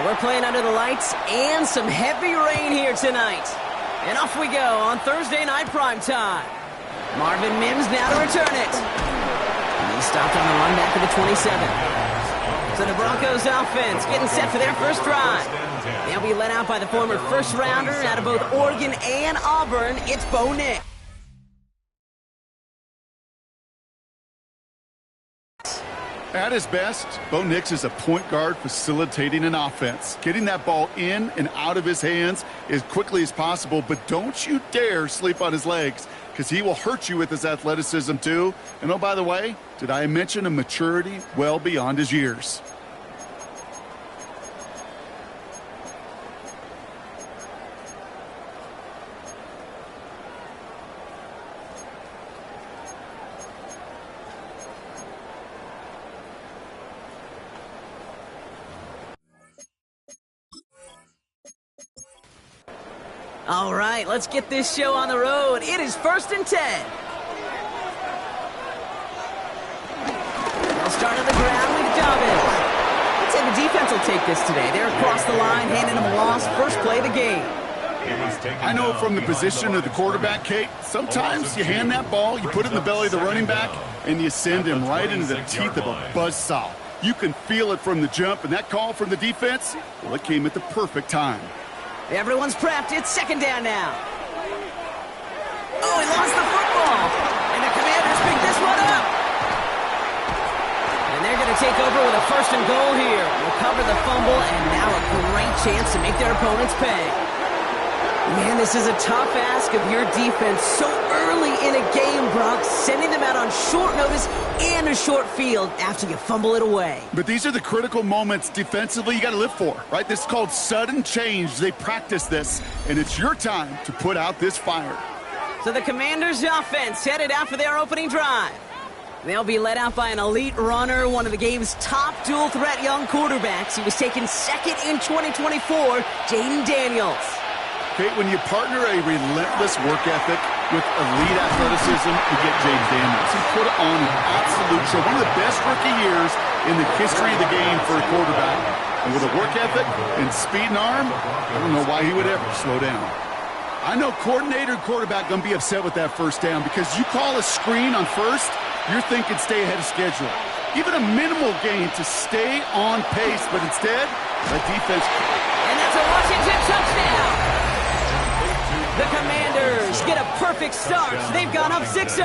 We're playing under the lights and some heavy rain here tonight. And off we go on Thursday night primetime. Marvin Mims now to return it. And he stopped on the run back of the 27. So the Broncos offense getting set for their first drive. They'll be led out by the former first-rounder out of both Oregon and Auburn. It's Bo Nix. At his best, Bo Nix is a point guard facilitating an offense, getting that ball in and out of his hands as quickly as possible, but don't you dare sleep on his legs because he will hurt you with his athleticism too. And oh, by the way, did I mention a maturity well beyond his years? All right, let's get this show on the road. It is 1st and 10. They'll start on the ground with Dobbins. I'd say the defense will take this today. They're across the line, handing them a loss. First play of the game. I know from the position of the quarterback, Kate, sometimes you hand that ball, you put it in the belly of the running back, and you send him right into the teeth of a buzzsaw. You can feel it from the jump, and that call from the defense, well, it came at the perfect time. Everyone's prepped. It's 2nd down now. Oh, he lost the football. And the Commanders pick this one up. And they're going to take over with a 1st and goal here. Recover the fumble, and now a great chance to make their opponents pay. Man, this is a tough ask of your defense so early in a game, Brock, sending them out on short notice and a short field after you fumble it away. But these are the critical moments defensively you got to live for, right? This is called sudden change. They practice this, and it's your time to put out this fire. So the Commanders' offense headed out for their opening drive. They'll be led out by an elite runner, one of the game's top dual-threat young quarterbacks. He was taken 2nd in 2024, Jaden Daniels. Kate, when you partner a relentless work ethic with elite athleticism, you get James Daniels. He put on an absolute show. One of the best rookie years in the history of the game for a quarterback. And with a work ethic and speed and arm, I don't know why he would ever slow down. I know coordinator and quarterback going to be upset with that 1st down because you call a screen on 1st, you're thinking stay ahead of schedule. Even a minimal gain to stay on pace, but instead, the defense. And that's a Washington touchdown. The Commanders get a perfect start. They've gone up 6-0.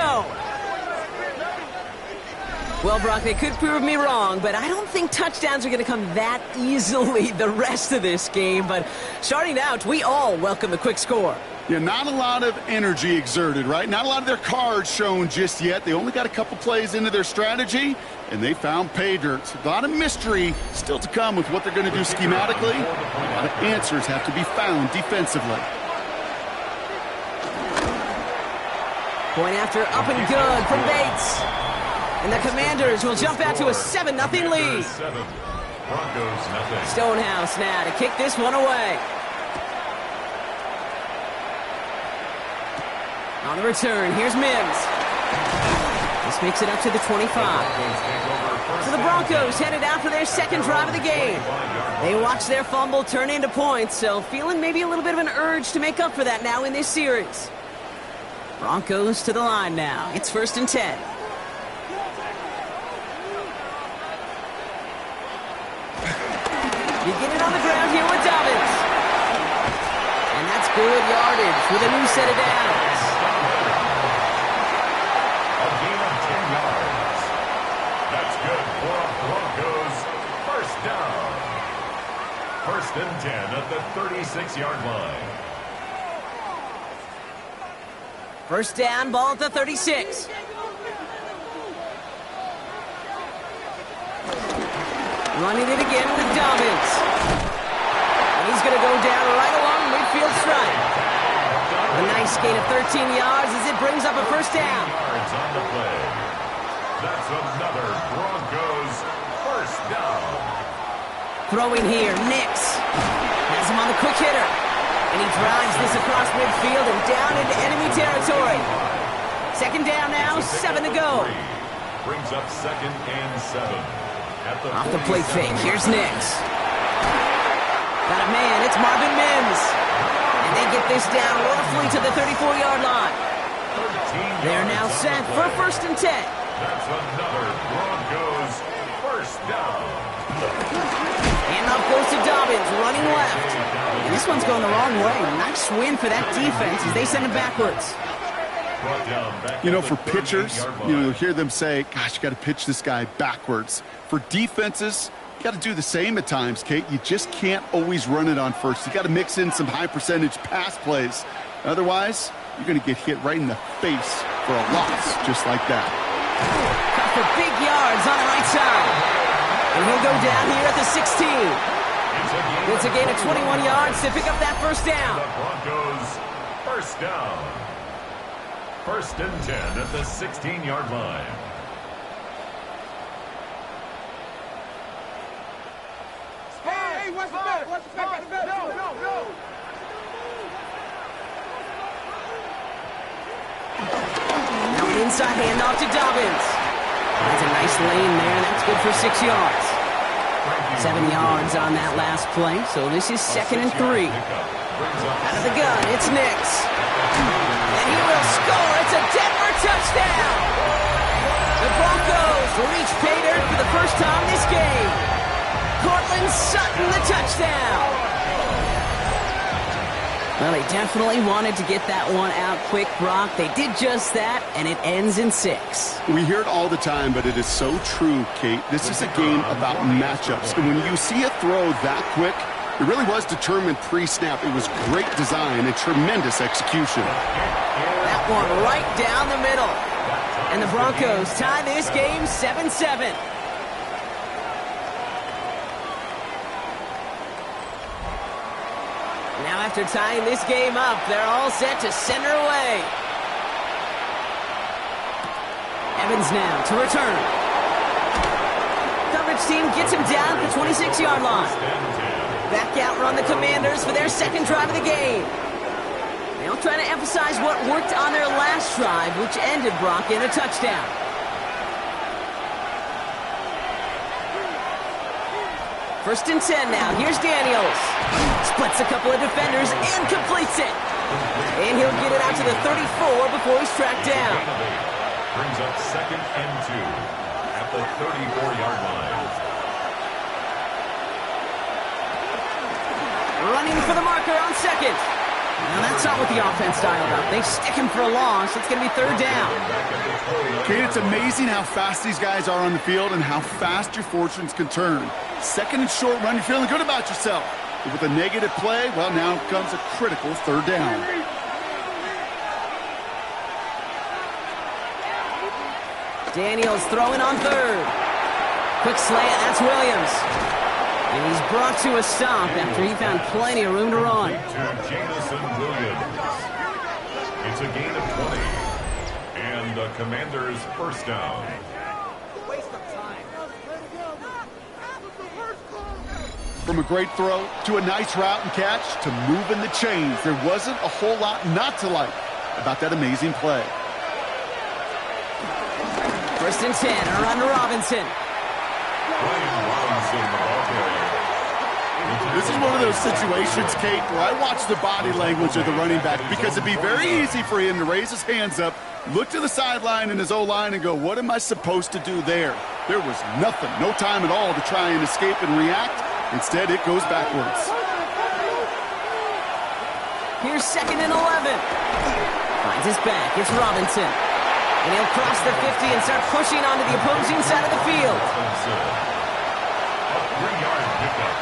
Well, Brock, they could prove me wrong, but I don't think touchdowns are going to come that easily the rest of this game. But starting out, we all welcome the quick score. Yeah, not a lot of energy exerted, right? Not a lot of their cards shown just yet. They only got a couple plays into their strategy, and they found pay dirt. A lot of mystery still to come with what they're going to do schematically. A lot of answers have to be found defensively. Point after up and good from Bates. And the Commanders will jump out to a 7-0 lead. Stonehouse now to kick this one away. On the return, here's Mims. This makes it up to the 25. So the Broncos headed out for their second drive of the game. They watched their fumble turn into points, so feeling maybe a little bit of an urge to make up for that now in this series. Broncos to the line now. It's 1st and 10. You get it on the ground here with Dobbins. And that's good yardage with a new set of downs. A gain of 10 yards. That's good for a Broncos first down. 1st and 10 at the 36-yard line. First down, ball at the 36. Running it again with Dobbins. And he's going to go down right along midfield stripe. A nice gain of 13 yards as it brings up a first down. Yards on the play. That's another Broncos first down. Throwing here, Nix. Has him on the quick hitter. And he drives this across midfield and down into enemy territory. Second down now, 7 to go. Brings up 2nd and 7. Off the play fake, here's Nix. Got a man, it's Marvin Mims. And they get this down roughly to the 34-yard line. They're now set for 1st and 10. That's another Broncos first down. And off goes to Dobbins, running left. And this one's going the wrong way. Nice win for that defense as they send it backwards. You know, for pitchers, you'll hear them say, gosh, you got to pitch this guy backwards. For defenses, you got to do the same at times, Kate. You just can't always run it on first. You got to mix in some high-percentage pass plays. Otherwise, you're going to get hit right in the face for a loss just like that. Cut for big yards on the right side. And he'll go down here at the 16. It's a gain of 21 yards to pick up that first down. The Broncos first down. 1st and 10 at the 16-yard line. Hey, watch the back, watch the back, no. Now an inside handoff to Dobbins. That's a nice lane there, that's good for 6 yards. 7 yards on that last play, so this is 2nd and 3. Out of the gun, it's Nix. And he will score. It's a Denver touchdown. The Broncos reach pay dirt for the first time this game. Cortland Sutton, the touchdown. Well, they definitely wanted to get that one out quick, Brock. They did just that, and it ends in 6. We hear it all the time, but it is so true, Kate. This is a game about matchups. And when you see a throw that quick, it really was determined pre-snap. It was great design and tremendous execution. That one right down the middle. And the Broncos tie this game 7-7. Now after tying this game up, they're all set to center away. Evans now to return. Coverage team gets him down at the 26-yard line. Back out run the Commanders for their second drive of the game. They'll try to emphasize what worked on their last drive, which ended Brock in a touchdown. First and 10 now. Here's Daniels. Splits a couple of defenders and completes it. And he'll get it out to the 34 before he's tracked down. Brings up 2nd and 2 at the 34-yard line. Running for the marker on 2nd. Now, that's not what the offense dialed up. They stick him for a loss. It's going to be third down. Kate, it's amazing how fast these guys are on the field and how fast your fortunes can turn. Second and short run, you're feeling good about yourself. But with a negative play, well, now comes a critical third down. Daniels throwing on third. Quick slant, that's Williams. And he's brought to a stop after he found plenty of room to run. To Jamison Williams. It's a gain of 20. And the Commanders' first down. From a great throw to a nice route and catch to moving the chains, there wasn't a whole lot not to like about that amazing play. First and 10, a run to Robinson. This is one of those situations, Kate, where I watch the body language of the running back because it'd be very easy for him to raise his hands up, look to the sideline in his O-line and go, what am I supposed to do there? There was nothing, no time at all to try and escape and react. Instead, it goes backwards. Here's second and 11. Finds his back. It's Robinson. And he'll cross the 50 and start pushing onto the opposing side of the field. A 3-yard pickup.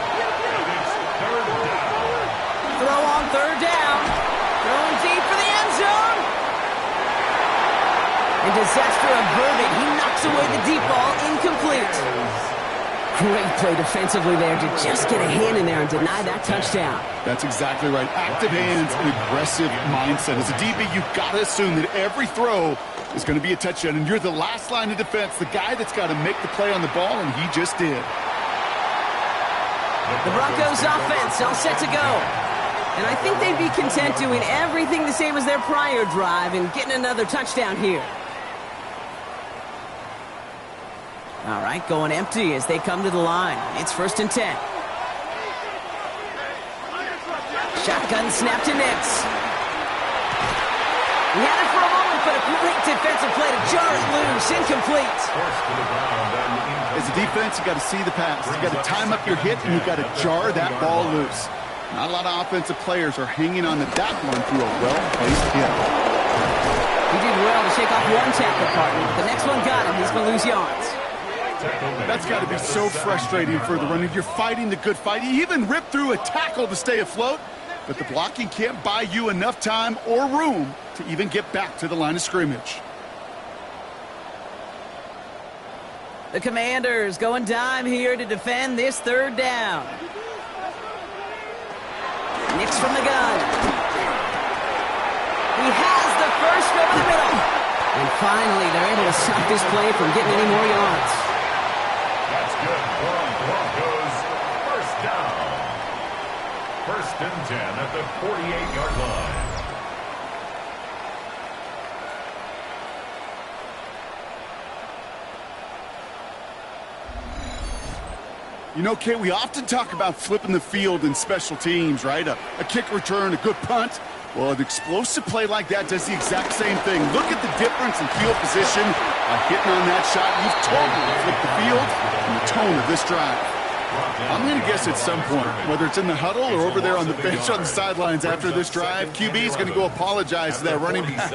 And it's third down. Throw on third down. Throwing deep for the end zone. And disaster averted. He knocks away the deep ball. Incomplete. Great play defensively there to just get a hand in there and deny that touchdown. That's exactly right. Active hands and aggressive mindset. As a DB, you've got to assume that every throw is going to be a touchdown, and you're the last line of defense, the guy that's got to make the play on the ball, and he just did. The Broncos offense all set to go. And I think they'd be content doing everything the same as their prior drive and getting another touchdown here. All right, going empty as they come to the line. It's first and 10. Shotgun snap to Nix. He had it for a moment, but a great defensive play to jar it loose. Incomplete. As a defense, you got to see the pass. You got to time up your hit, and you got to jar that ball loose. Not a lot of offensive players are hanging on to that one through a well-placed hit. He did well to shake off one tackle partner. The next one got him. He's going to lose yards. That's got to be so frustrating for the runner. You're fighting the good fight. You even ripped through a tackle to stay afloat, but the blocking can't buy you enough time or room to even get back to the line of scrimmage. The Commanders going dime here to defend this third down. Nix from the gun. He has the first over the middle. And finally, they're able to stop this play from getting any more yards. That's good for the Broncos. First down. First and 10 at the 48-yard line. You know, Kate, we often talk about flipping the field in special teams, right? A kick return, a good punt. Well, an explosive play like that does the exact same thing. Look at the difference in field position by hitting on that shot. You've totally flipped the field and the tone of this drive. I'm going to guess at some point, whether it's in the huddle or over there on the bench on the sidelines after this drive, QB is going to go apologize to that running back.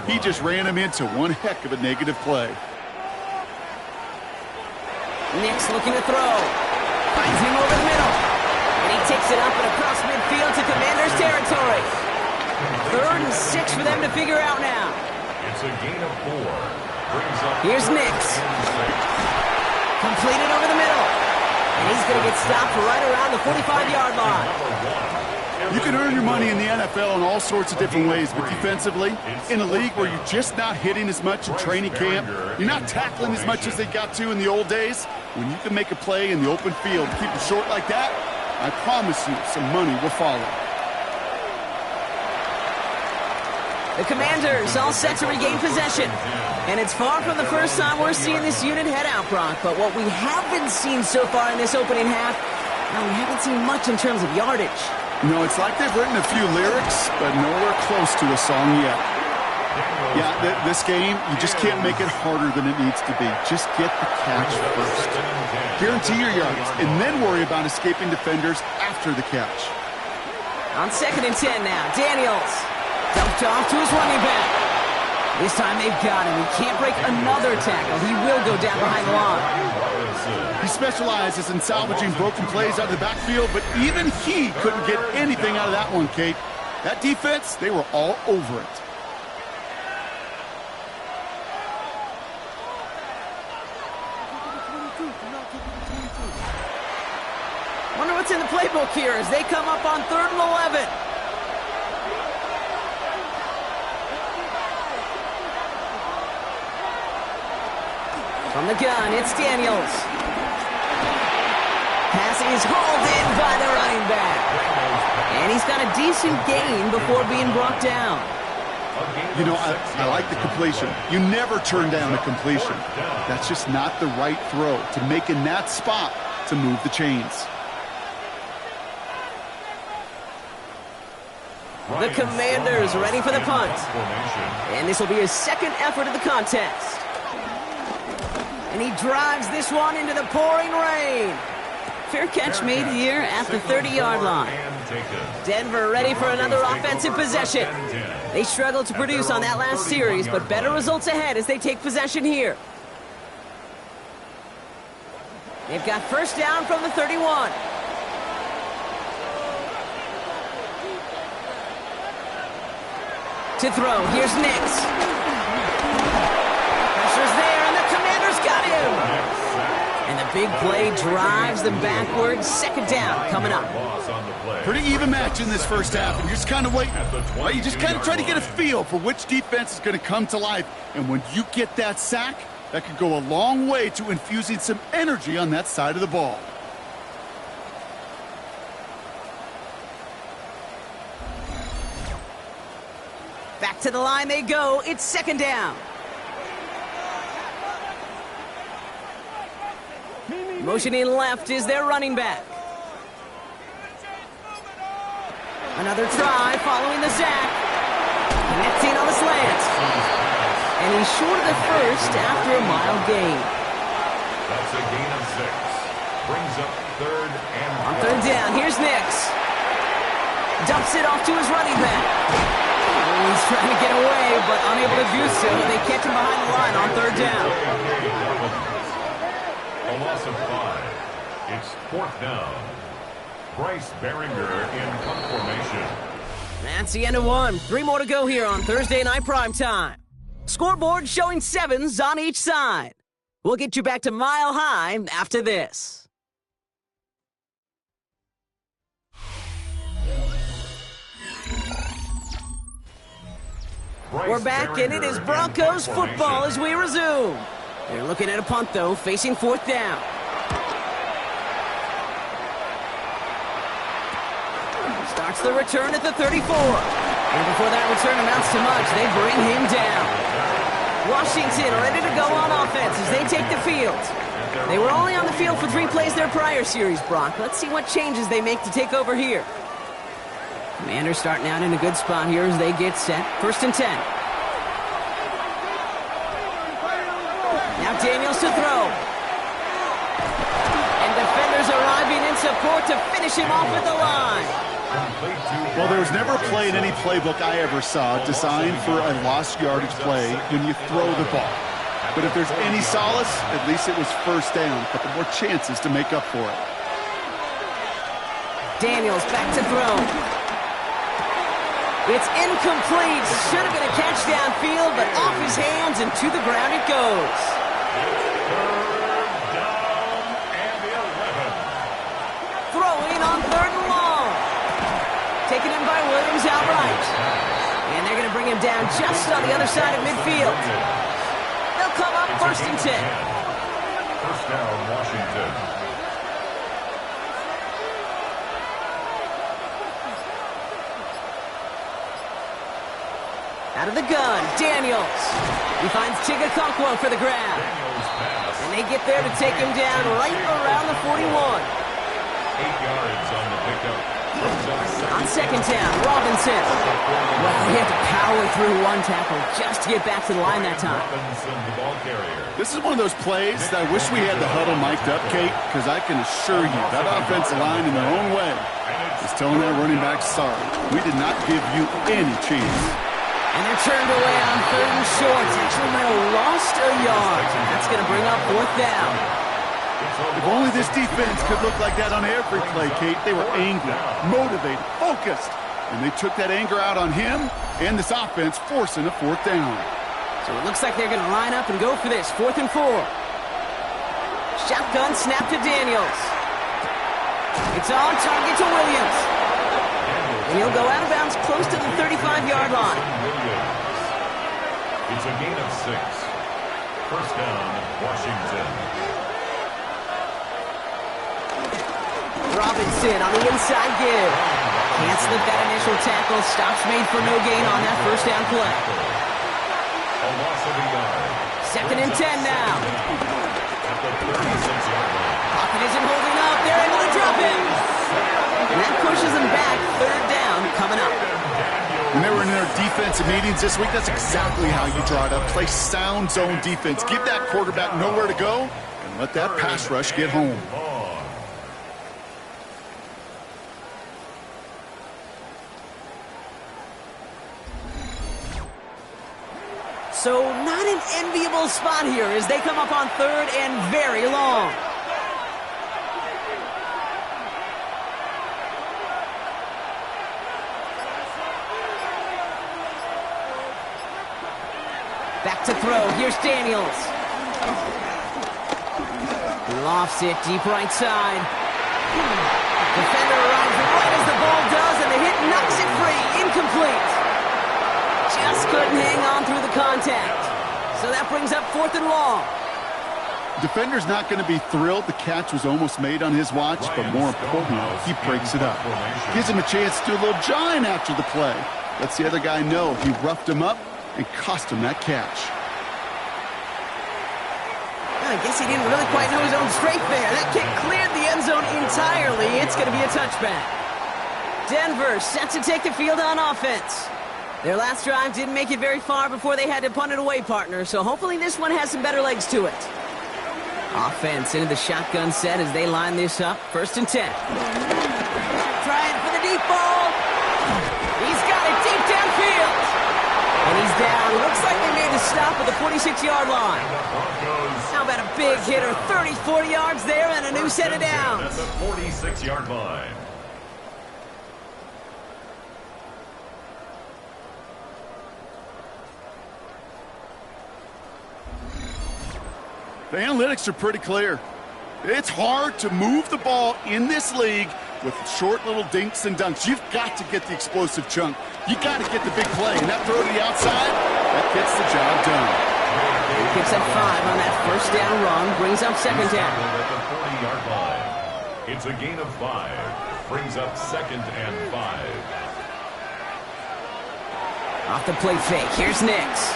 He just ran him into one heck of a negative play. Nix looking to throw. Finds him over the middle. And he takes it up and across midfield to Commanders territory. 3rd and 6 for them to figure out now. It's a gain of 4. Brings up Here's Nix. Completed over the middle. And he's going to get stopped right around the 45-yard line. You can earn your money in the NFL in all sorts of different ways, but defensively, in a league where you're just not hitting as much in training camp, you're not tackling as much as they got to in the old days, when you can make a play in the open field, keep it short like that, I promise you some money will follow. The Commanders all set to regain possession. And it's far from the first time we're seeing this unit head out, Brock. But what we haven't seen so far in this opening half, we haven't seen much in terms of yardage. No, it's like they've written a few lyrics, but nowhere close to a song yet. Yeah, this game, you just can't make it harder than it needs to be. Just get the catch first. Guarantee your yards, and then worry about escaping defenders after the catch. On 2nd and 10 now, Daniels dumped off to his running back. This time they've got him. He can't break another tackle. He will go down behind the line. He specializes in salvaging broken plays out of the backfield, but even he couldn't get anything out of that one, Kate. That defense, they were all over it. Wonder what's in the playbook here as they come up on 3rd and 11. From the gun, it's Daniels. Pass is hauled in by the running back. And he's got a decent gain before being brought down. You know, I like the completion. You never turn down a completion. That's just not the right throw to make in that spot to move the chains. The Commanders ready for the punt. And this will be his 2nd effort of the contest. And he drives this one into the pouring rain. Fair catch made here at the 30-yard line. Denver ready for another offensive possession. They struggled to produce on that last series, but better results ahead as they take possession here. They've got 1st down from the 31. To throw, here's Nix. Pressure's there, and the Commanders got him. And the big play drives them backwards. 2nd down coming up. Pretty even match in this first half, and you're just kind of waiting. Right? You just kind of try to get a feel for which defense is going to come to life. And when you get that sack, that could go a long way to infusing some energy on that side of the ball. Back to the line they go. It's 2nd down. Motioning left is their running back. Another try following the sack. Connecting on the slant. And he's short of the first after a mild gain. That's a gain of 6. Brings up 3rd and 1. On 3rd down, here's Nix. Dumps it off to his running back. He's trying to get away, but unable to do so. They catch him behind the line on 3rd down. A loss of 5. It's 4th down. Bryce Behringer in punt formation. That's the end of 1. 3 more to go here on Thursday Night Primetime. Scoreboard showing 7s on each side. We'll get you back to Mile High after this. We're back, and it is Broncos football as we resume. They're looking at a punt, though, facing 4th down. Starts the return at the 34. And before that return amounts to much, they bring him down. Washington ready to go on offense as they take the field. They were only on the field for 3 plays their prior series, Brock. Let's see what changes they make to take over here. Commanders starting out in a good spot here as they get set. 1st and 10. Now Daniels to throw. And defenders arriving in support to finish him off at the line. Well, there was never a play in any playbook I ever saw designed for a lost yardage play when you throw the ball. But if there's any solace, at least it was 1st down. A couple more chances to make up for it. Daniels back to throw. It's incomplete. Should have been a catch downfield, but off his hands and to the ground it goes. 3rd down and 11. Throwing on 3rd and long. Taken in by Williams outright. And they're going to bring him down just on the other side of midfield. They'll come up 1st and 10. 1st down, Washington. Out of the gun, Daniels. He finds Chigakonkwo for the grab. And they get there to take him down right around the 41. 8 yards on the pickup. On second down. Robinson. Well, he had to power through one tackle just to get back to the line that time. This is one of those plays that I wish we had the huddle mic'd up, Kate, because I can assure you that offensive line in their own way is telling that running back, sorry, we did not give you any chance. And they're turned away on third and short. Actually might have lost a yard. That's going to bring up fourth down. If only this defense could look like that on every play, Kate. They were angry, motivated, focused. And they took that anger out on him and this offense, forcing a fourth down. So it looks like they're going to line up and go for this. 4th and 4. Shotgun snap to Daniels. It's on target to Williams. And he'll go out of bounds close to the 35-yard line. It's a gain of 6. First down, Washington. Robinson on the inside give. Can't slip that initial tackle. Stops made for no gain on that first down play. A loss of a yard. 2nd and 10 now. At the 36-yard line. Pocket isn't holding up. They're able to drop him. And that pushes them back. 3rd down coming up. When they were in their defensive meetings this week, that's exactly how you draw it up. Play sound zone defense. Give that quarterback nowhere to go and let that pass rush get home. So not an enviable spot here as they come up on 3rd and very long. Back to throw. Here's Daniels. Lofts it deep right side. Defender arrives right as the ball does, and the hit knocks it free. Incomplete. Just couldn't hang on through the contact. So that brings up 4th and long. Defender's not going to be thrilled the catch was almost made on his watch, but more importantly, he breaks it up. Gives him a chance to do a little jawing after the play. Lets the other guy know he roughed him up and cost him that catch. I guess he didn't really quite know his own strength there. That kick cleared the end zone entirely. It's going to be a touchback. Denver set to take the field on offense. Their last drive didn't make it very far before they had to punt it away, partner, so hopefully this one has some better legs to it. Offense into the shotgun set as they line this up. 1st and 10. Trying for the deep ball. He's got it deep downfield. And he's down. Looks like they made the stop at the 46-yard line. How about a big hitter? 30, 40 yards there and a new set of downs. At the 46-yard line. The analytics are pretty clear. It's hard to move the ball in this league with short little dinks and dunks. You've got to get the explosive chunk. You got to get the big play. And that throw to the outside, that gets the job done. He picks up 5 on that first down run, brings up 2nd down. At the 40-yard line. It's a gain of 5. Brings up 2nd and 5. Off the play fake. Here's Nix.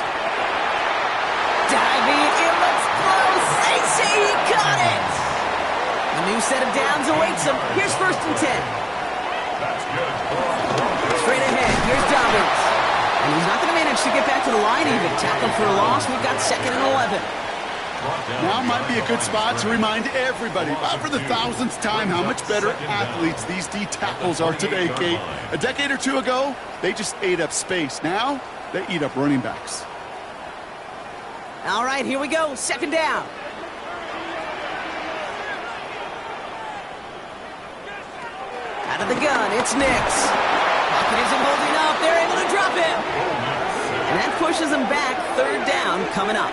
Diving. It looks close. They say he got it. A new set of downs awaits him. Here's 1st and 10. That's good. Straight ahead. Here's Dobbins. And he's not going to manage to get back to the line even. Tackled for a loss. We've got 2nd and 11. Now might be a good spot to remind everybody, for the 1000th time, how much better athletes these D tackles are today, Kate. A decade or two ago, they just ate up space. Now, they eat up running backs. All right, here we go. 2nd down. Out of the gun, it's Nix. Pocket isn't holding up. They're able to drop him. And that pushes them back. 3rd down coming up.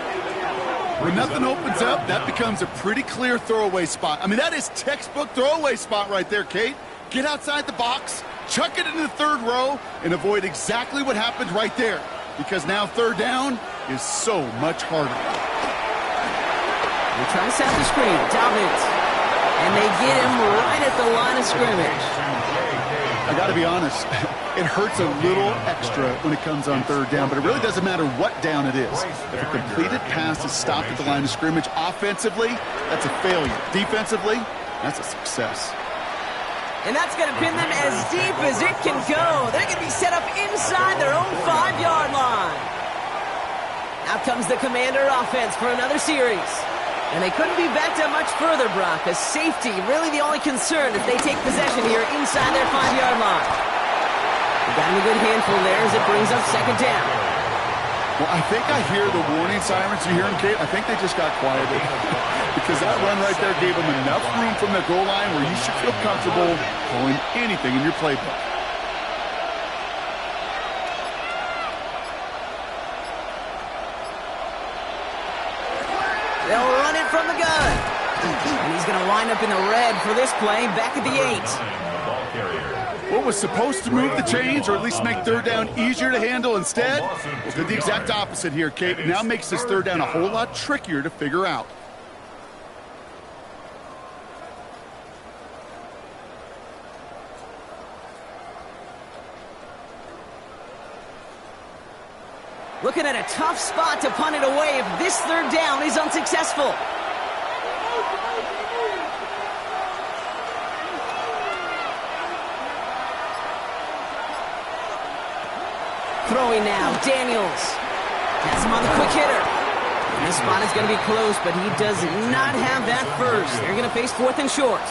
When nothing opens up, that becomes a pretty clear throwaway spot. I mean, that is textbook throwaway spot right there, Kate. Get outside the box, chuck it into the 3rd row, and avoid exactly what happened right there. Because now 3rd down is so much harder. They try to set the screen. Dobbins. And they get him right at the line of scrimmage. I got to be honest, it hurts a little extra when it comes on 3rd down, but it really doesn't matter what down it is. If a completed pass is stopped at the line of scrimmage, offensively, that's a failure. Defensively, that's a success. And that's going to pin them as deep as it can go. They're going to be set up inside their own 5-yard line. Out comes the Commander offense for another series. And they couldn't be backed up much further, Brock, as safety really the only concern if they take possession here inside their 5-yard line. They got him a good handful there as it brings up second down. Well, I think I hear the warning sirens. You hear them, Kate? I think they just got quieted. Because that run right there gave them enough room from the goal line where you should feel comfortable calling anything in your playbook. They'll run it from the gun. And he's going to wind up in the red for this play, back at the 8. What was supposed to move the chains or at least make third down easier to handle instead? Well, did the exact opposite here, Kate. It now makes this third down a whole lot trickier to figure out. Looking at a tough spot to punt it away if this third down is unsuccessful. Throwing now, Daniels. Has him on the quick hitter. And this spot is going to be close, but he does not have that first. They're going to face 4th and short.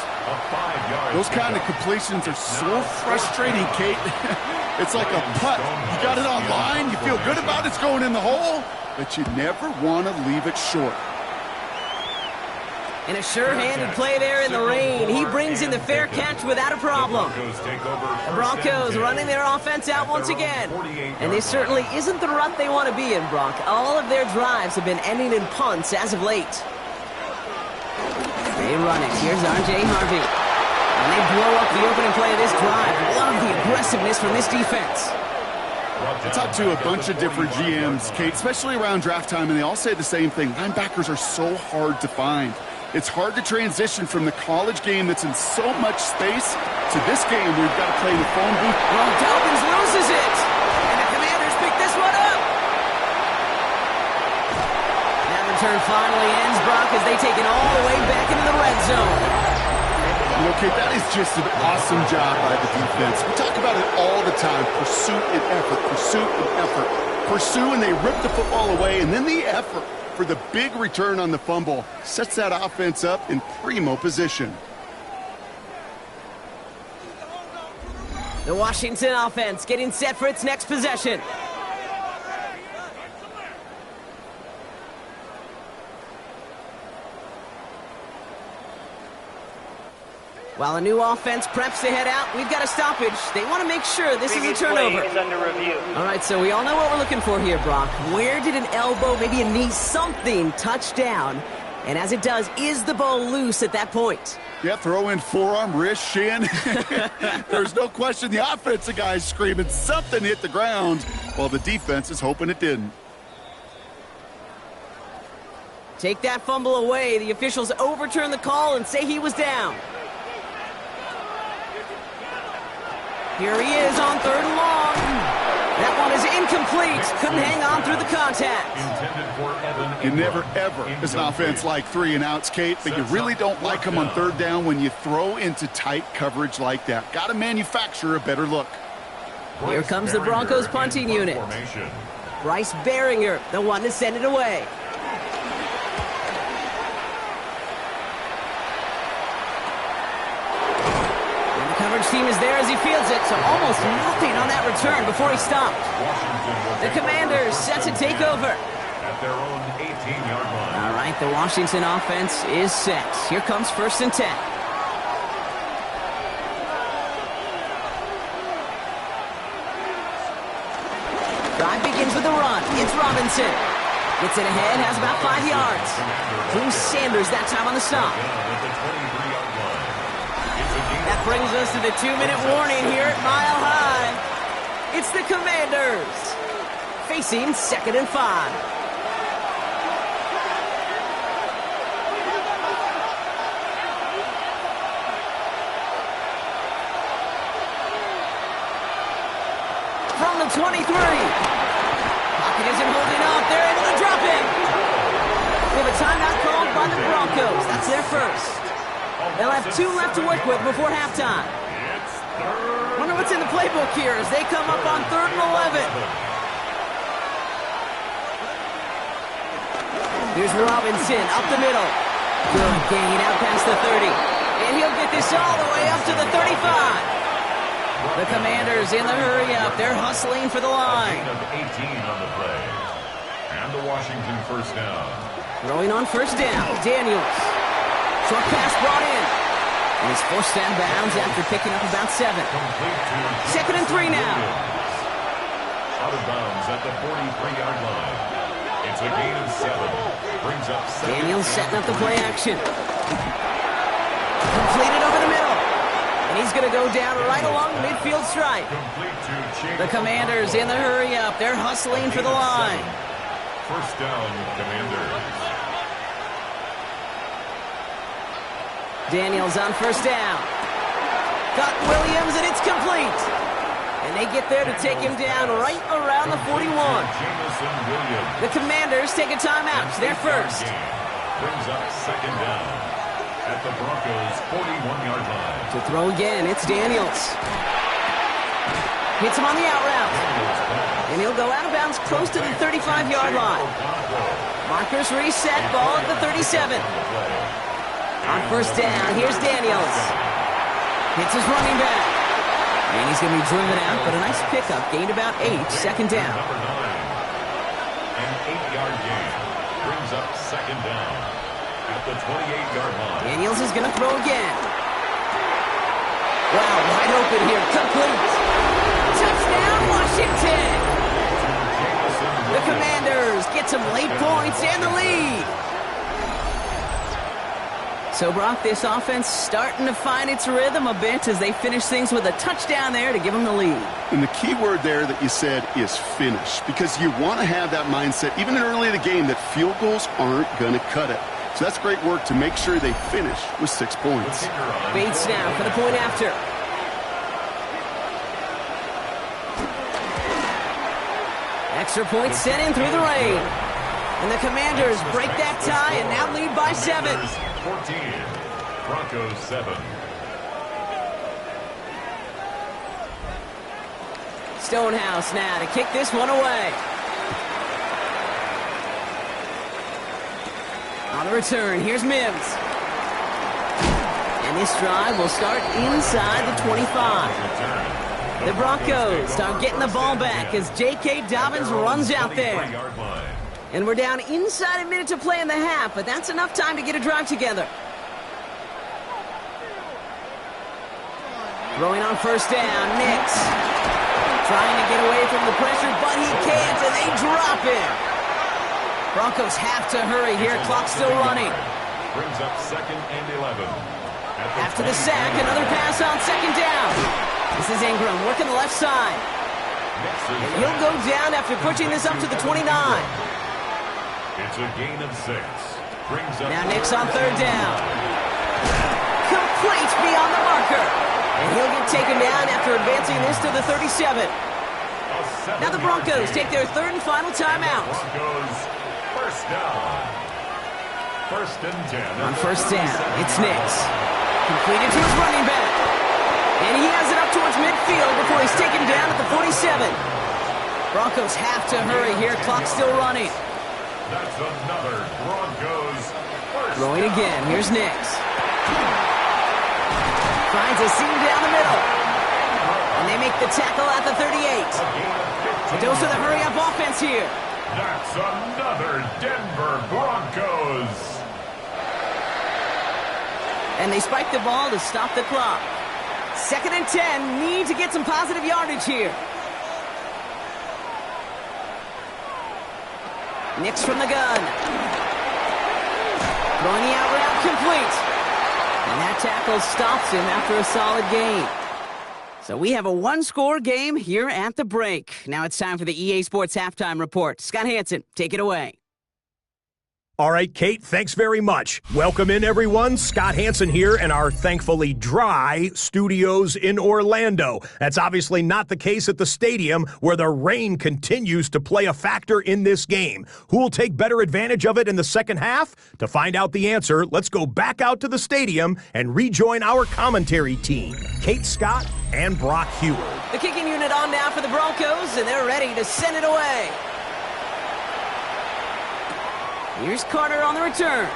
Those kind of completions are so frustrating, Kate. It's like a putt. You got it on line, you feel good about it's going in the hole, but you never want to leave it short. And a sure-handed play there in the rain. He brings in the fair catch without a problem. The Broncos running their offense out once again. And this certainly isn't the rut they want to be in, Brock. All of their drives have been ending in punts as of late. They run it. Here's R.J. Harvey. And they blow up the opening play of this drive. Love the aggressiveness from this defense. I talked to a bunch of different GMs, Kate, especially around draft time, and they all say the same thing. Linebackers are so hard to find. It's hard to transition from the college game that's in so much space to this game where you've got to play in the phone booth. Well, Dobbins loses it. And the Commanders pick this one up. That return finally ends, Brock, as they take it all the way back into the red zone. Okay, that is just an awesome job by the defense. We talk about it all the time. Pursuit and effort, pursuit and effort. Pursue and they rip the football away, and then the effort for the big return on the fumble sets that offense up in primo position. The Washington offense getting set for its next possession. While a new offense preps to head out, we've got a stoppage. They want to make sure this is a turnover. Is under review. All right, so we all know what we're looking for here, Brock. Where did an elbow, maybe a knee, something touch down? And as it does, is the ball loose at that point? Yeah, throw in forearm, wrist, shin. There's no question the offensive guy's screaming something hit the ground while the defense is hoping it didn't. Take that fumble away. The officials overturn the call and say he was down. Here he is on 3rd and long. That one is incomplete. Couldn't hang on through the contact. You never, ever, as an offense, like 3 and outs, Kate, but you really don't like them on 3rd down when you throw into tight coverage like that. Got to manufacture a better look. Here comes the Broncos punting unit. Bryce Behringer, the one to send it away. Coverage team is there as he fields it, so almost nothing on that return before he stopped. The Commanders set to take over. At their own 18-yard line. All right, the Washington offense is set. Here comes 1st and 10. Drive begins with a run. It's Robinson. Gets it ahead, has about 5 yards. Bruce Sanders that time on the stop. That brings us to the 2-minute warning here at Mile High. It's the Commanders facing 2nd and 5. From the 23. Pocket isn't holding up. They're able to drop it. We have a timeout called by the Broncos. That's their first. They'll have 2 left to work with before halftime. Wonder what's in the playbook here as they come up on 3rd and 11. Here's Robinson up the middle. Good gain out past the 30. And he'll get this all the way up to the 35. The Commanders in the hurry-up. They're hustling for the line. A gain of 18 on the play. And the Washington first down. Throwing on first down, Daniels. Short pass brought in. And he's forced out of bounds after picking up about 7. Second and 3 now. Out of bounds at the 43-yard line. It's a gain of 7. Brings up second. Daniels setting up the play action. Completed over the middle. And he's going to go down right along the midfield stripe. The Commanders in the hurry-up. They're hustling for the line. First down, Commanders. Daniels on first down. Got Williams, and it's complete. And they get there to take him down right around the 41. The Commanders take a timeout. They're first. Brings up second down at the Broncos' 41-yard line. To throw again, it's Daniels. Hits him on the out route. And he'll go out of bounds close to the 35-yard line. Markers reset, ball at the 37. On first down, here's Daniels. Hits his running back. And he's going to be driven out, but a nice pickup. Gained about 8, second down. Number 9. An 8-yard gain. Brings up second down at the 28-yard line. Daniels is going to throw again. Wow, wide open here. Complete. Touchdown, Washington. The Commanders get some late points and the lead. So, Brock, this offense starting to find its rhythm a bit as they finish things with a touchdown there to give them the lead. And the key word there that you said is finish, because you want to have that mindset, even early in the game, that field goals aren't going to cut it. So that's great work to make sure they finish with 6 points. Bates now for the point after. Extra point sent in through the rain. And the Commanders break that tie and now lead by 7. 14, Broncos 7. Stonehouse now to kick this one away. On the return, here's Mims. And this drive will start inside the 25. The Broncos start getting the ball back as J.K. Dobbins runs out there. And we're down inside a minute to play in the half, but that's enough time to get a drive together. Throwing on first down, Nix. Trying to get away from the pressure, but he can't, and they drop him. Broncos have to hurry here. Clock's still running. Brings up second and 11. After the sack, another pass on second down. This is Ingram working the left side. And he'll go down after pushing this up to the 29. It's a gain of 6. Brings up now Nix on third down. Complete beyond the marker. And he'll get taken down after advancing this to the 37. Now the Broncos take their third and final timeout. Broncos first down. First and 10. On first down, it's Nix. Completed to his running back. And he has it up towards midfield before he's taken down at the 47. Broncos have to hurry here. Clock's still running. That's another Broncos first. Throwing again. Here's Nix. Finds a seam down the middle. And they make the tackle at the 38. A dose of the hurry-up offense here. That's another Denver Broncos. And they spike the ball to stop the clock. Second and 10. Need to get some positive yardage here. Nix from the gun. Throwing the out route complete. And that tackle stops him after a solid gain. So we have a one-score game here at the break. Now it's time for the EA Sports Halftime Report. Scott Hansen, take it away. All right, Kate, thanks very much. Welcome in, everyone. Scott Hansen here in our thankfully dry studios in Orlando. That's obviously not the case at the stadium, where the rain continues to play a factor in this game. Who will take better advantage of it in the second half? To find out the answer, let's go back out to the stadium and rejoin our commentary team, Kate Scott and Brock Hewer. The kicking unit on now for the Broncos, and they're ready to send it away. Here's Carter on the return.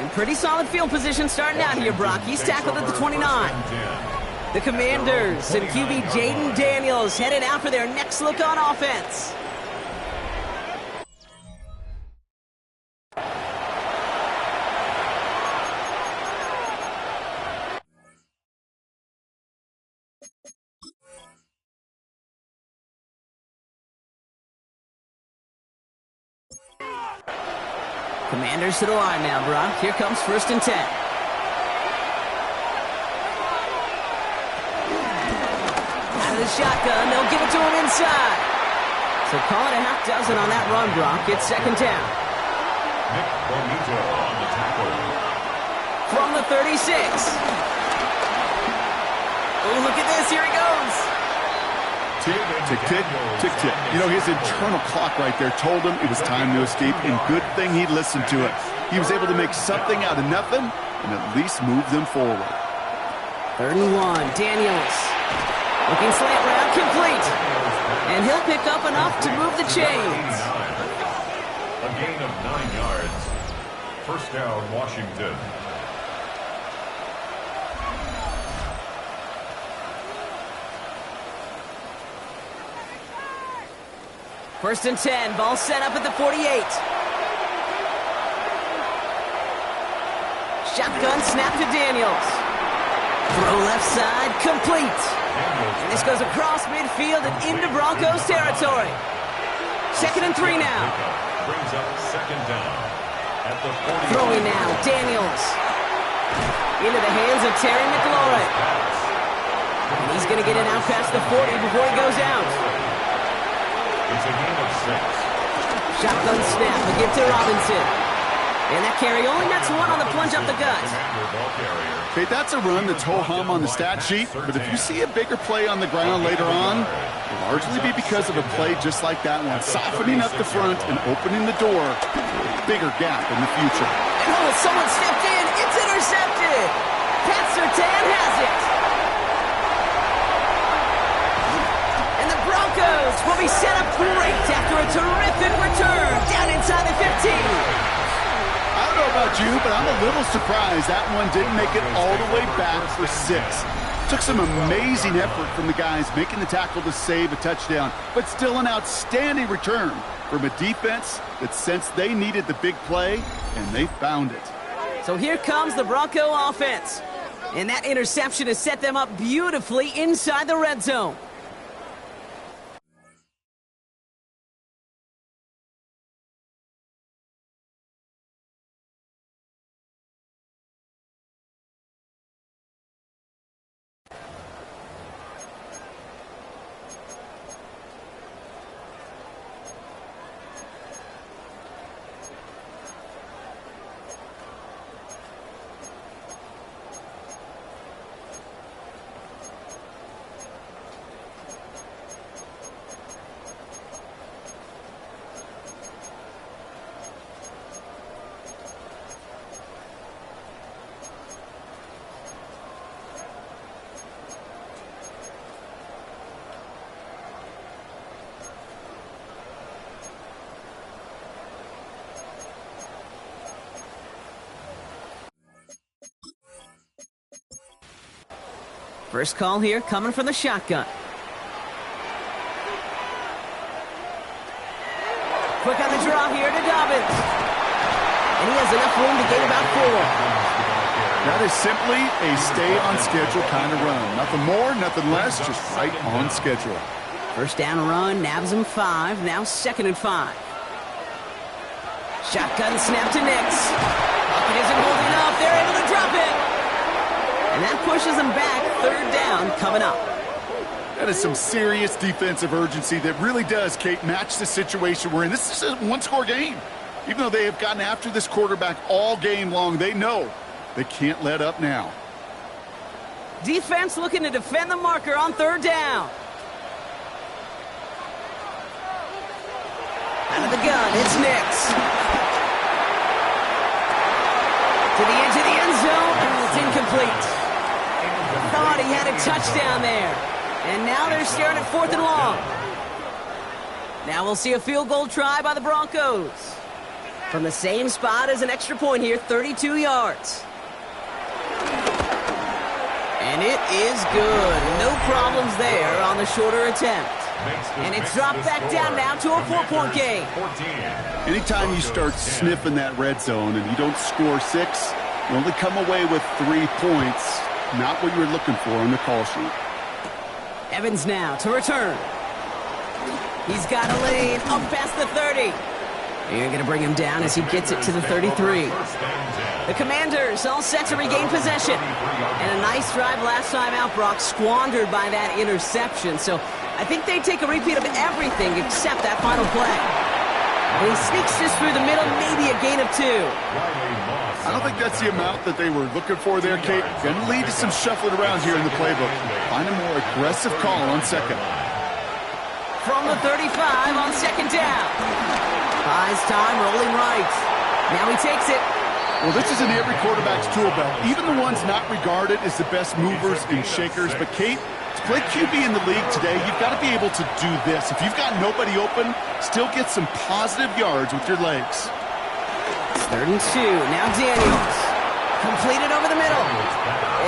In pretty solid field position starting out here, Brock. He's tackled at the 29. The Commanders and QB Jaden Daniels headed out for their next look on offense. Commanders to the line now, Brock. Here comes 1st and 10. Out of the shotgun, they'll give it to him inside. So call it a half dozen on that run, Brock. It's 2nd down. Nick Bonito on the tackle. From the 36. Oh, look at this. Here he goes. Tick, tick, tick, tick, tick. You know, his internal clock right there told him it was time to escape, and good thing he listened to it. He was able to make something out of nothing and at least move them forward. 3rd and 1, Daniels. Looking slant route, complete. And he'll pick up enough to move the chains. A gain of 9 yards. 1st down, Washington. First and 10, ball set up at the 48. Shotgun snap to Daniels. Throw left side, complete. And this goes across midfield and into Broncos territory. 2nd and 3 now. Brings up 2nd down at the 40. Throwing now, Daniels. Into the hands of Terry McLaurin. And he's going to get it out past the 40 before he goes out. It's a gain of 6. Shotgun snap, a give to Robinson. And that carry only nets 1 on the plunge up the gut. Okay, that's a run that's ho-hum on the stat sheet, but if you see a bigger play on the ground later on, it'll largely be because of a play just like that one, softening up the front and opening the door for a bigger gap in the future. And oh, someone stepped in. It's intercepted. Pat Surtain has it. And the Broncos will be set up great after a terrific return down inside the 15. I don't know about you, but I'm a little surprised that one didn't make it all the way back for 6. Took some amazing effort from the guys making the tackle to save a touchdown, but still an outstanding return from a defense that sensed they needed the big play, and they found it. So here comes the Bronco offense. And that interception has set them up beautifully inside the red zone. First call here coming from the shotgun. Quick on the draw here to Dobbins. And he has enough room to gain about 4. That is simply a stay-on-schedule kind of run. Nothing more, nothing less, just right on schedule. First down run, nabs him 5, now 2nd and 5. Shotgun snap to Nix. Pocket isn't holding up, they're able to drop it. And that pushes them back, 3rd down coming up. That is some serious defensive urgency that really does, Kate, match the situation we're in. This is a one-score game. Even though they have gotten after this quarterback all game long, they know they can't let up now. Defense looking to defend the marker on third down. Out of the gun, it's Nix. To the edge of the end zone, and it's incomplete. Thought he had a touchdown there. And now they're staring at 4th and long. Now we'll see a field goal try by the Broncos. From the same spot as an extra point here, 32 yards. And it is good. No problems there on the shorter attempt. And it's dropped back down now to a 4-point game. Anytime you start sniffing that red zone and you don't score 6, you only come away with 3 points. Not what you were looking for on the call sheet. Evans now to return. He's got a lane up past the 30. You're going to bring him down as he gets it to the 33. The Commanders all set to regain possession. And a nice drive last time out, Brock, squandered by that interception. So I think they take a repeat of everything except that final play. And he sneaks this through the middle, maybe a gain of 2. I don't think that's the amount that they were looking for there, Kate. Going to lead to some shuffling around here in the playbook. Find a more aggressive call on second. From the 35 on second down. Buys time, rolling right. Now he takes it. Well, this is in every quarterback's tool belt. Even the ones not regarded as the best movers and shakers. But, Kate, to play QB in the league today, you've got to be able to do this. If you've got nobody open, still get some positive yards with your legs. It's 3rd and 2. Now Daniels. Completed over the middle.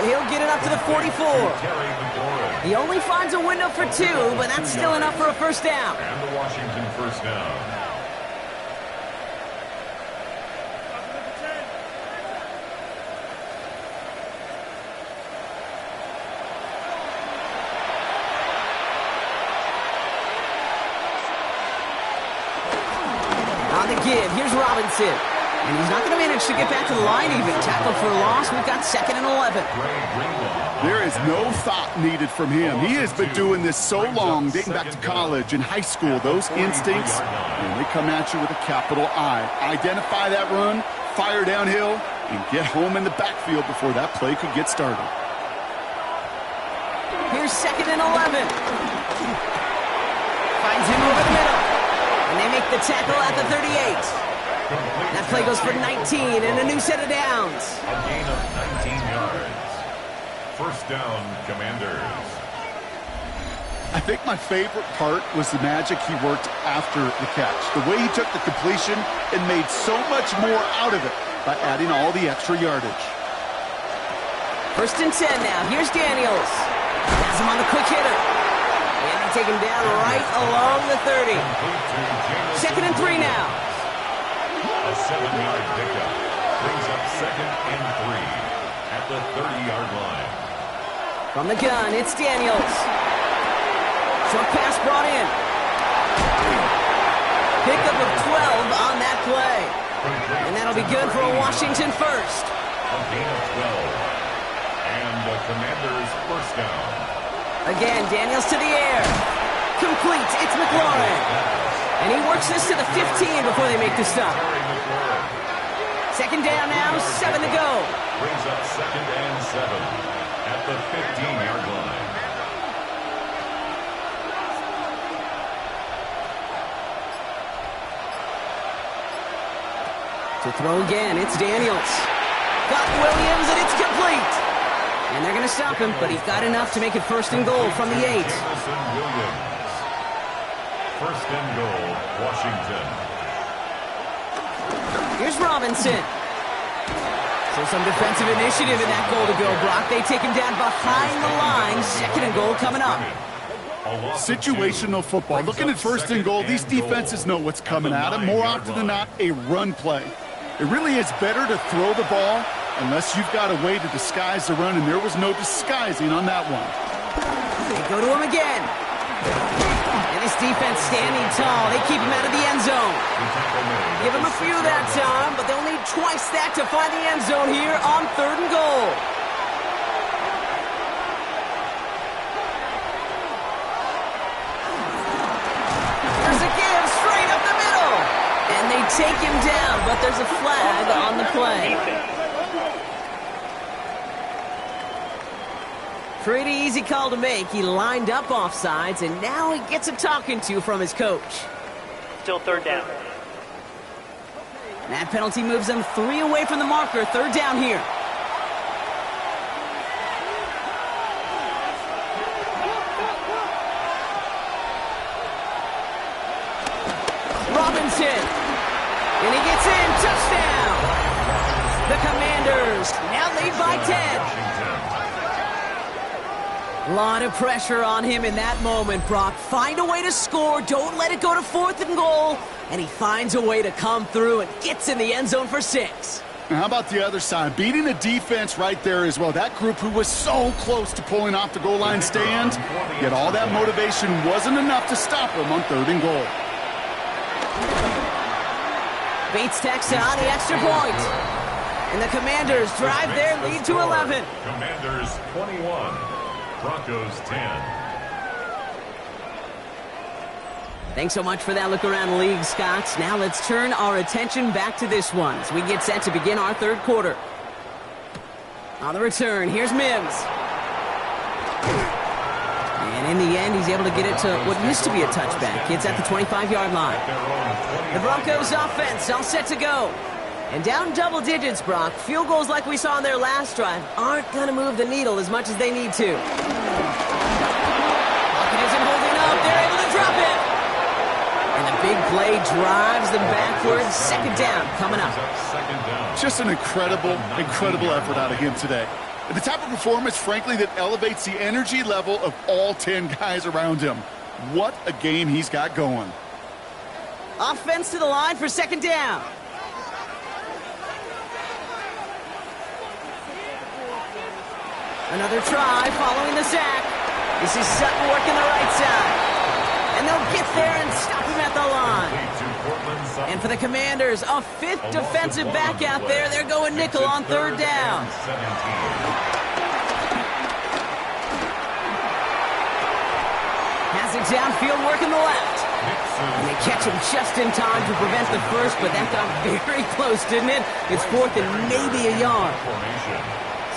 And he'll get it up to the 44. He only finds a window for 2, but that's still enough for a first down. And the Washington first down. On the give, here's Robinson. And he's not going to manage to get back to the line even. Tackled for a loss. We've got 2nd and 11. There is no thought needed from him. He has been doing this so long, dating back to college and high school. Those instincts, and they come at you with a capital I. Identify that run, fire downhill, and get home in the backfield before that play could get started. Here's 2nd and 11. Finds him over the middle. And they make the tackle at the 38. That play goes for 19 and a new set of downs. A gain of 19 yards. First down, Commanders. I think my favorite part was the magic he worked after the catch. The way he took the completion and made so much more out of it by adding all the extra yardage. 1st and 10 now. Here's Daniels. Has him on the quick hitter. And they take him down right along the 30. 2nd and 3 now. A 7-yard pickup brings up 2nd and 3 at the 30-yard line. From the gun, it's Daniels. Short pass brought in. Pickup of 12 on that play. And that'll be good for a Washington first. A gain of 12. And the Commanders first down. Again, Daniels to the air. Complete, it's McLaurin. And he works this to the 15 before they make the stop. 2nd down now, 7 to go. Brings up 2nd and 7 at the 15-yard line. To throw again, it's Daniels. Got Williams, and it's complete. And they're going to stop him, but he's got enough to make it 1st and goal from the 8. Williams. 1st and goal, Washington. Here's Robinson. So some defensive initiative in that goal to go, Brock. They take him down behind the line. 2nd and goal coming up. Situational football. Looking at 1st and goal, these defenses know what's coming at them. More often than not, a run play. It really is better to throw the ball unless you've got a way to disguise the run, and there was no disguising on that one. They go to him again. And this defense standing tall. They keep him out of the end zone. Give him a few that time, but they'll need twice that to find the end zone here on 3rd and goal. There's a give straight up the middle. And they take him down but there's a flag on the play. Pretty easy call to make. He lined up offsides, and now he gets a talking to from his coach. Still third down. That penalty moves them 3 away from the marker. Third down here. Robinson. And he gets in. Touchdown. The Commanders now lead by 10. A lot of pressure on him in that moment, Brock. Find a way to score. Don't let it go to 4th and goal. And he finds a way to come through and gets in the end zone for 6. Now, how about the other side? Beating the defense right there as well. That group who was so close to pulling off the goal line stand, yet all that motivation wasn't enough to stop him on 3rd and goal. Bates takes it on the extra point. And the Commanders drive their lead to 11. Commanders 21, Broncos 10. Thanks so much for that look around the league, Scott. Now let's turn our attention back to this one as we get set to begin our 3rd quarter. On the return, here's Mims. And in the end, he's able to get it to what used to be a touchback. It's at the 25-yard line. The Broncos offense all set to go. And down double digits, Brock. Field goals like we saw on their last drive aren't going to move the needle as much as they need to. Pocket isn't holding up. They're able to drop it. And the big play drives them backwards. 2nd down coming up. Just an incredible effort out of him today. The type of performance, frankly, that elevates the energy level of all 10 guys around him. What a game he's got going. Offense to the line for 2nd down. Another try following the sack. This is Sutton working the right side. And they'll get there and stop him at the line. And for the Commanders, a 5th defensive back out there. They're going nickel on 3rd down. Has it downfield working the left. And they catch him just in time to prevent the first, but that got very close, didn't it? It's 4th and maybe a yard.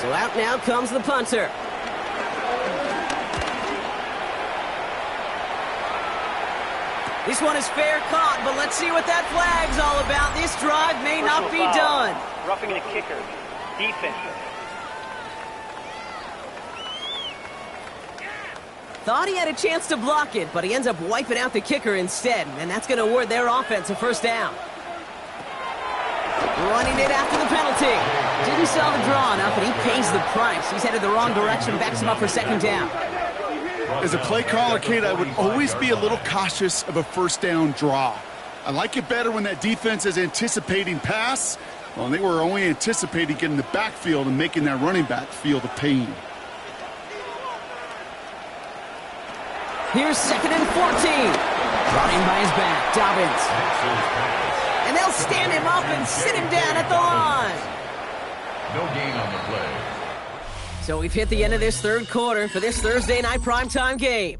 So out now comes the punter. This one is fair caught, but let's see what that flag's all about. This drive may not be done. Roughing the kicker. Defense. Thought he had a chance to block it, but he ends up wiping out the kicker instead, and that's going to award their offense a 1st down. Running it after the penalty. Didn't sell the draw enough, and he pays the price. He's headed the wrong direction, backs him up for 2nd down. As a play caller, Kate, I would always be a little cautious of a 1st down draw. I like it better when that defense is anticipating pass. Well, they were only anticipating getting the backfield and making that running back feel the pain. Here's 2nd and 14. Running by his back, Dobbins. And they'll stand him up and sit him down at the line. No gain on the play. So we've hit the end of this 3rd quarter for this Thursday night primetime game.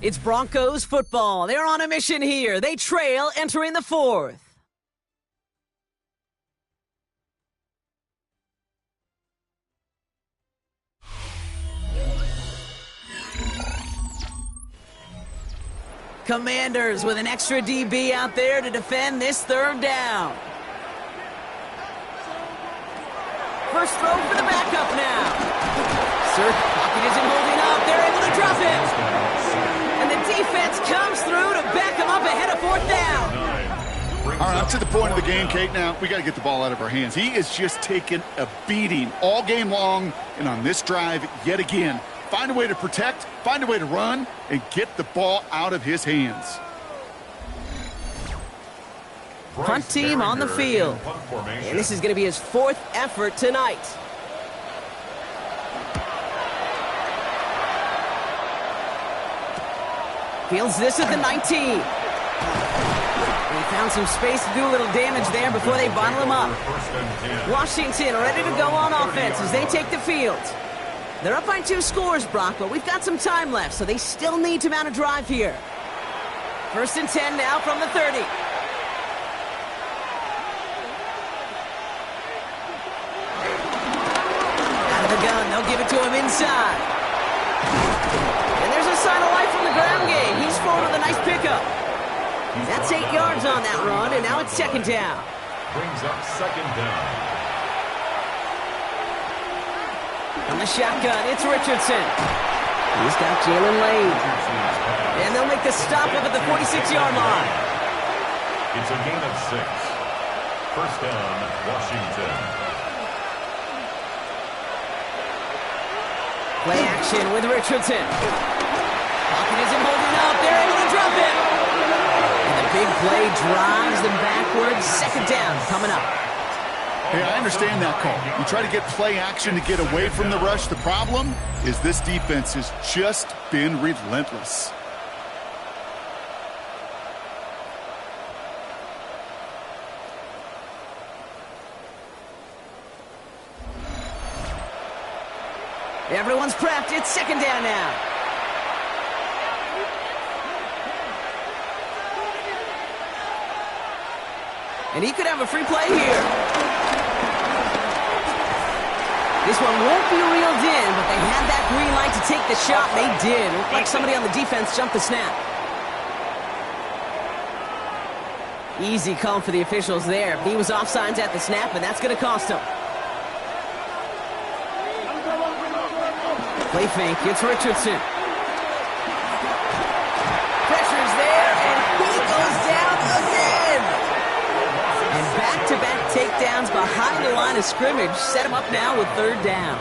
It's Broncos football. They're on a mission here. They trail entering the 4th. Commanders with an extra DB out there to defend this 3rd down. First throw for the backup now. Pocket isn't holding up. They're able to drop it. And the defense comes through to back him up ahead of 4th down. All right, up to the point of the game, Kate. Now, we got to get the ball out of our hands. He is just taking a beating all game long, and on this drive, yet again. Find a way to protect, find a way to run, and get the ball out of his hands. Punt team on the field. And this is going to be his 4th effort tonight. Fields this at the 19. He found some space to do a little damage there before they bottle him up. Washington ready to go on offense as they take the field. They're up by 2 scores, Brock, but we've got some time left, so they still need to mount a drive here. 1st and 10 now from the 30. they'll give it to him inside. And there's a sign of life from the ground game. He's forward with a nice pickup. That's 8 yards on that run, and now it's second down. Brings up second down. From the shotgun, it's Richardson. He's got Jalen Lane. And they'll make the stop up at the 46-yard line. It's a gain of 6. First down, Washington. Play action with Richardson. Pocket isn't holding up. They're able to drop it. And the big play drives them backwards. Second down coming up. Hey, I understand that call. You try to get play action to get away from the rush. The problem is this defense has just been relentless. Everyone's prepped. It's second down now. And he could have a free play here. This one won't be reeled in, but they had that green light to take the shot. They did. Looked like somebody on the defense jumped the snap. Easy call for the officials there. He was offsides at the snap, and that's going to cost him. Play fake, it's Richardson. Pressure's there, and he goes down again. And back-to-back takedowns behind the line of scrimmage set him up now with third down.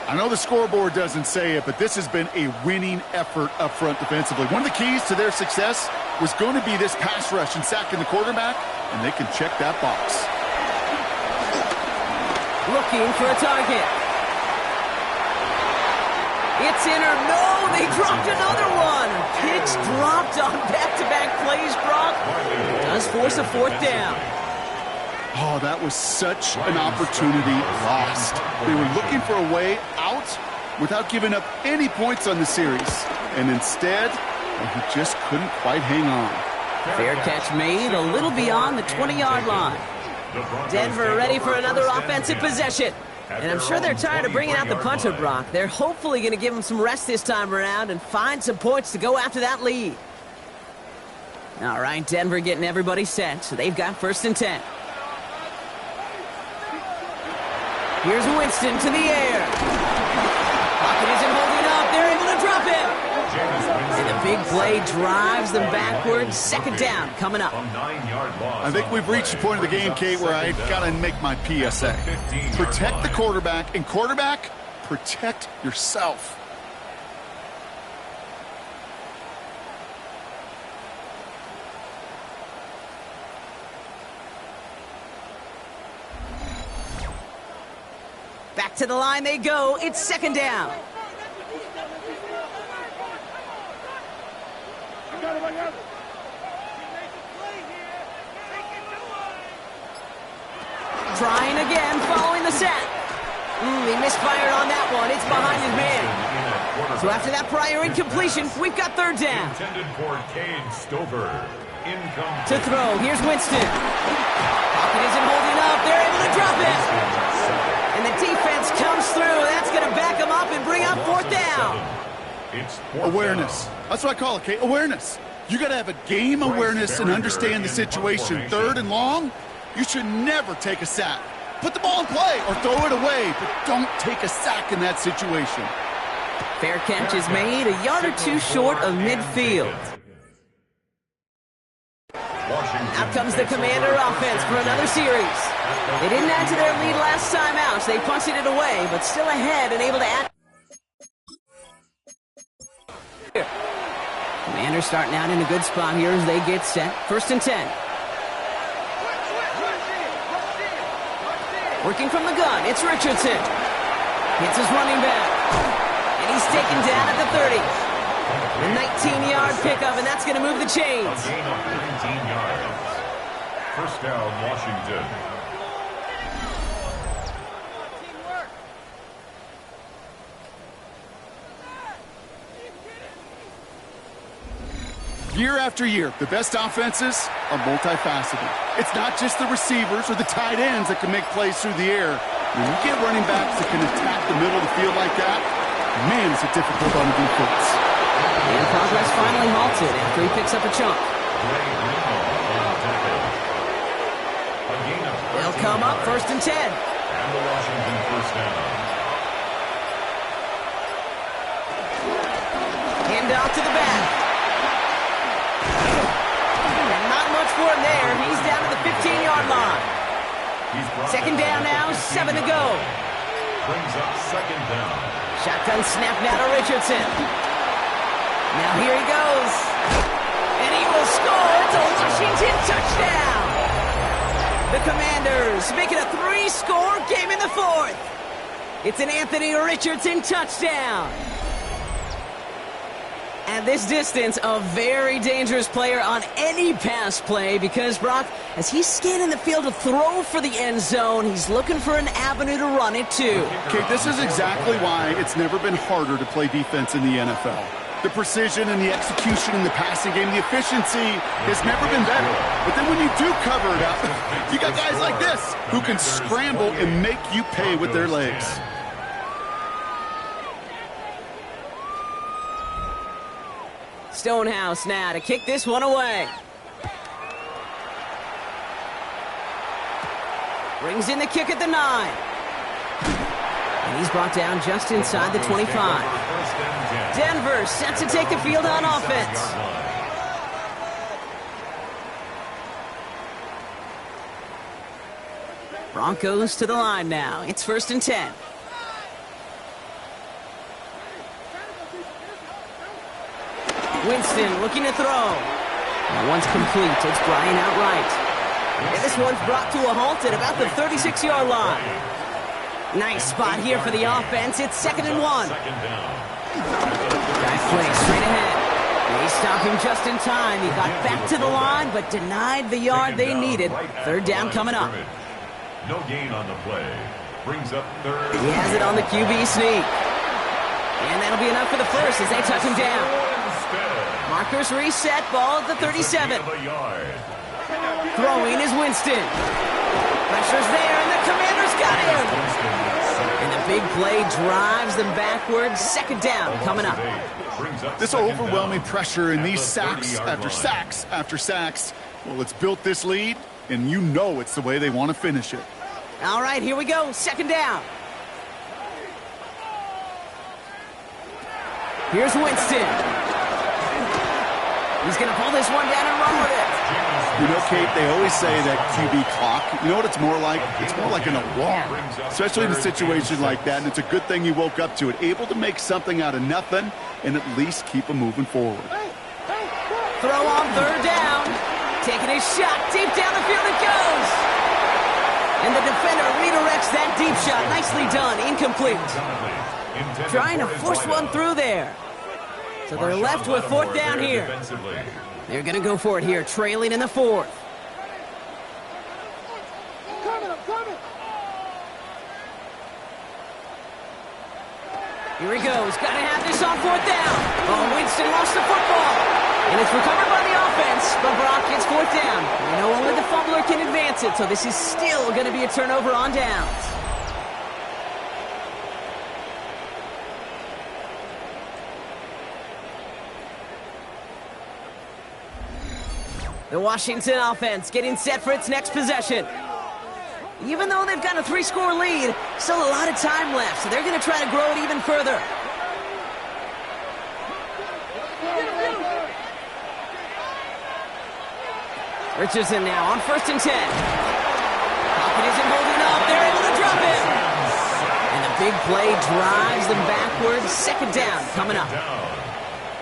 I know the scoreboard doesn't say it, but this has been a winning effort up front defensively. One of the keys to their success was going to be this pass rush and sacking the quarterback, and they can check that box. Looking for a target. It's in or no, they dropped another one. Pitch dropped on back-to-back plays, Brock. Does force a fourth down. Oh, that was such an opportunity lost. They were looking for a way out without giving up any points on the series. And instead, he just couldn't quite hang on. Fair catch made a little beyond the 20-yard line. Denver ready for another offensive possession. And I'm sure they're tired of bringing out the punter, Brock. They're hopefully going to give him some rest this time around and find some points to go after that lead. All right, Denver getting everybody set, so they've got first and 10. Here's Winston to the air. Pocket isn't holding up. They're able to drop it. And the big play drives them backwards. Second down coming up. I think we've reached the point of the game, Kate, where I got to make my PSA. Protect the quarterback, and quarterback, protect yourself. Back to the line they go. It's second down. Trying again, following the set. He misfired on that one. It's behind his man. So after that prior incompletion, we've got third down. Intended for Cade Stover. To throw, here's Winston. Pocket isn't holding up. They're able to drop it. And the defense comes through. That's going to back them up and bring up fourth down. Awareness. That's what I call it, Kate. Awareness. You got to have a game awareness and understand the situation. Third and long, you should never take a sack. Put the ball in play or throw it away, but don't take a sack in that situation. Fair catch is made, a yard or two short of midfield. Out comes the Commander offense for another series. They didn't add to their lead last time out, so they punted it away, but still ahead and able to add. Commanders starting out in a good spot here as they get set. First and 10. Working from the gun, it's Richardson. Hits his running back. And he's taken down at the 30. A 19-yard pickup, and that's going to move the chains. A gain of 19 yards. First down, Washington. Year after year, the best offenses are multifaceted. It's not just the receivers or the tight ends that can make plays through the air. When you get running backs that can attack the middle of the field like that, man, is it difficult on the defense. And progress finally halted after he picks up a chunk. They'll come up 1st and 10. And the Washington first down. Hand off to the back. And not much for him there. He's down to the 15-yard line. 2nd down now, 7 to go. Brings up 2nd down. Shotgun snap now to Richardson. Now here he goes. And he will score. It's a Washington touchdown. The Commanders make it a 3-score game in the 4th. It's an Anthony Richardson touchdown. At this distance, a very dangerous player on any pass play because, Brock, as he's scanning the field to throw for the end zone, he's looking for an avenue to run it to. Okay, this is exactly why it's never been harder to play defense in the NFL. The precision and the execution in the passing game, the efficiency has never been better. But then when you do cover it up, you got guys like this who can scramble and make you pay with their legs. Stonehouse now to kick this one away. Brings in the kick at the 9. And he's brought down just inside the 25. Denver set to take the field on offense. Broncos to the line now. It's 1st and 10. Winston looking to throw. That one's complete. It's Bryant outright. And this one's brought to a halt at about the 36-yard line. Nice spot here for the offense. It's 2nd and 1. Nice play straight ahead. They stopped him just in time. He got back to the line, but denied the yard they needed. 3rd down coming up. No gain on the play. Brings up 3rd. He has it on the QB sneak. And that'll be enough for the first as they touch him down. Markers reset, ball at the 37. Throwing is Winston. Pressure's there, and the Commanders got him. And the big play drives them backwards. 2nd down coming up. This overwhelming pressure and these sacks after sacks after sacks. Well, it's built this lead, and you know it's the way they want to finish it. All right, here we go. 2nd down. Here's Winston. He's going to pull this one down and run with it. You know, Kate, they always say that QB clock, you know what it's more like? It's more like an alarm, especially in a situation like that, and it's a good thing you woke up to it. Able to make something out of nothing and at least keep them moving forward. Throw on 3rd down. Taking his shot. Deep down the field it goes. And the defender redirects that deep shot. Nicely done. Incomplete. Trying to force one through there. So they're left with 4th down here. They're going to go for it here, trailing in the 4th. Here he goes. Got to have this on 4th down. Oh, Winston lost the football. And it's recovered by the offense, but Brock gets 4th down. We know only the fumbler can advance it, so this is still going to be a turnover on downs. The Washington offense getting set for its next possession. Even though they've got a 3-score lead, still a lot of time left, so they're going to try to grow it even further. Richardson now on 1st and 10. Pocket isn't holding up. They're able to drop him. And the big play drives them backwards. 2nd down coming up.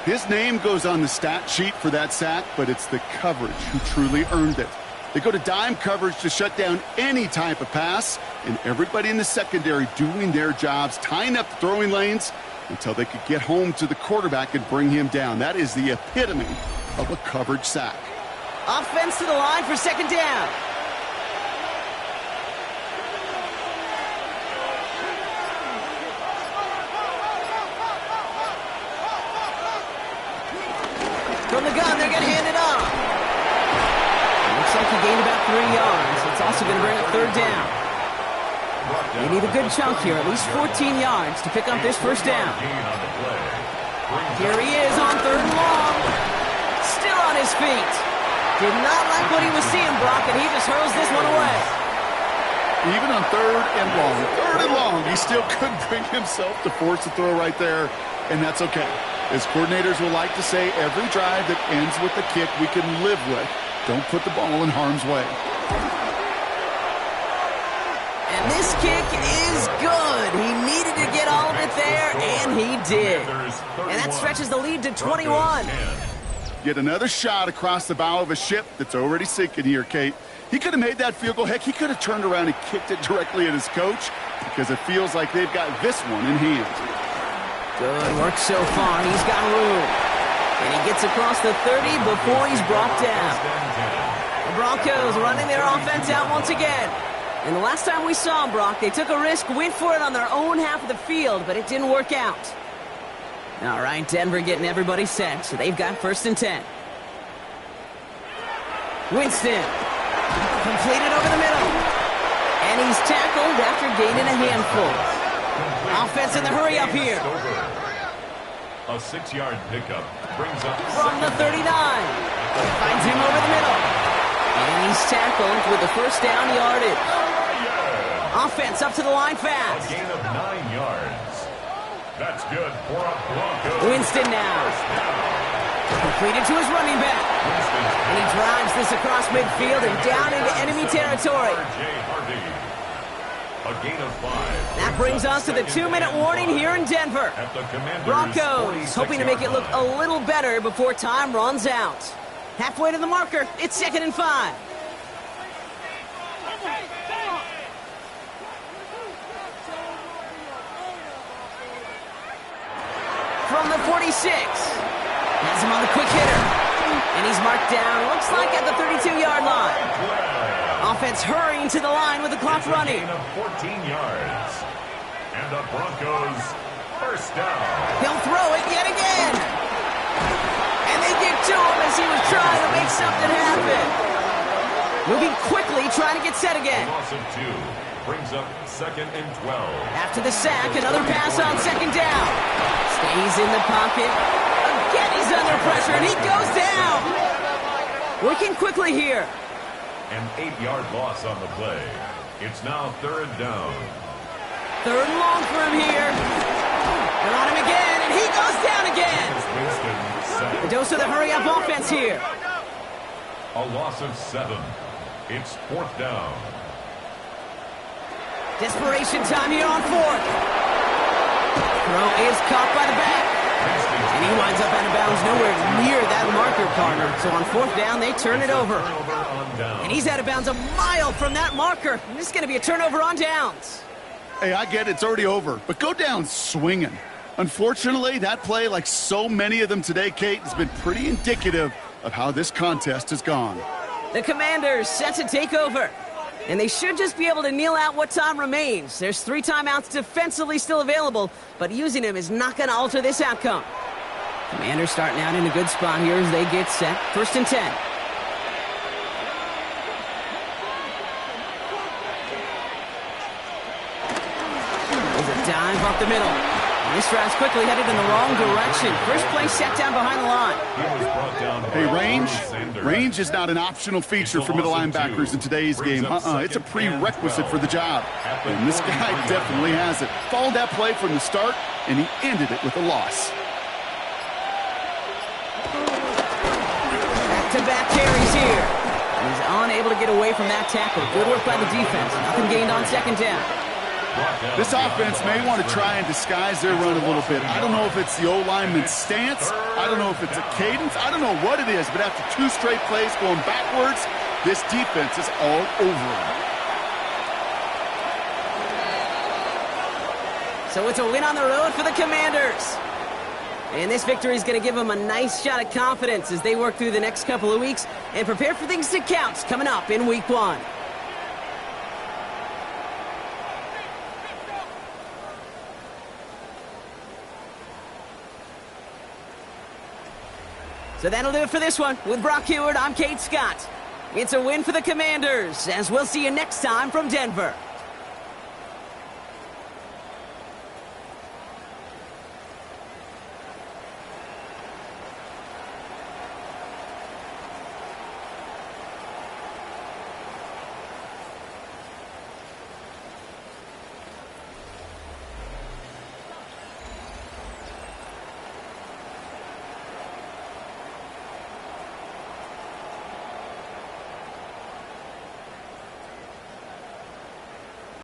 His name goes on the stat sheet for that sack, but it's the coverage who truly earned it. They go to dime coverage to shut down any type of pass, and everybody in the secondary doing their jobs, tying up the throwing lanes until they could get home to the quarterback and bring him down. That is the epitome of a coverage sack. Offense to the line for 2nd down. From the gun, they're going to hand it off. Looks like he gained about 3 yards. It's also going to bring up 3rd down. They need a good chunk here, at least 14 yards to pick up this first down. Here he is on 3rd and long. Still on his feet. Did not like what he was seeing, Brock, and he just hurls this one away. Even on 3rd and long, he still couldn't bring himself to force the throw right there, and that's okay. As coordinators will like to say, every drive that ends with a kick we can live with. Don't put the ball in harm's way. And this kick is good. He needed to get all of it there, and he did. And that stretches the lead to 21. Yet another shot across the bow of a ship that's already sinking here, Kate. He could have made that field goal. Heck, he could have turned around and kicked it directly at his coach because it feels like they've got this one in hand. Good work so far. He's got room. And he gets across the 30 before he's brought down. The Broncos running their offense out once again. And the last time we saw them, Brock, they took a risk, went for it on their own half of the field, but it didn't work out. All right, Denver getting everybody set, so they've got 1st and 10. Winston. Completed over the middle. And he's tackled after gaining a handful. Offense in the hurry up here. A 6-yard pickup brings up from the 39. Finds him over the middle. And he's tackled with the first down yardage. Offense up to the line fast. A gain of 9 yards. That's good for a Broncos. Winston now. Completed to his running back. And he drives this across midfield and down into enemy territory. A gain of 5. That brings us to the 2-minute warning here in Denver. Broncos hoping to make it look a little better before time runs out. Halfway to the marker, it's 2nd and 5. From the 46. Has him on the quick hitter. And he's marked down, looks like at the 32-yard line. Offense hurrying to the line with the clock running. A gain of 14 yards. And the Broncos first down. He'll throw it yet again. And they get to him as he was trying to make something happen. Moving quickly, trying to get set again. Loss of 2 brings up 2nd and 12. After the sack, another pass on 2nd down. Stays in the pocket. Again, he's under pressure, and he goes down. Working quickly here. An 8-yard loss on the play. It's now 3rd down. 3rd and long for him here. They're on him again, and he goes down again. A dose of the hurry-up offense here. A loss of 7. It's 4th down. Desperation time here on 4th. Throw is caught by the back. And he winds up out of bounds nowhere near that marker, partner. So on 4th down, they turn it over. And he's out of bounds a mile from that marker. And this is going to be a turnover on downs. Hey, I get it. It's already over. But go down swinging. Unfortunately, that play, like so many of them today, Kate, has been pretty indicative of how this contest has gone. The Commanders set to take over. And they should just be able to kneel out what time remains. There's 3 timeouts defensively still available, but using them is not going to alter this outcome. Commanders starting out in a good spot here as they get set. 1st and 10. There's a dive up the middle. And this drive's quickly headed in the wrong direction. First play set down behind the line. Hey, range is not an optional feature for middle linebackers in today's game. It's a prerequisite for the job. And this guy definitely has it. Followed that play from the start, and he ended it with a loss. Back-to-back carries here. He's unable to get away from that tackle. Good work by the defense. Nothing gained on 2nd down. This offense may want to try and disguise their run a little bit. I don't know if it's the O-lineman's stance. I don't know if it's a cadence. I don't know what it is, but after 2 straight plays going backwards, this defense is all over him. So it's a win on the road for the Commanders. And this victory is going to give them a nice shot at confidence as they work through the next couple of weeks and prepare for things to count coming up in Week 1. So that'll do it for this one. With Brock Heward, I'm Kate Scott. It's a win for the Commanders, as we'll see you next time from Denver.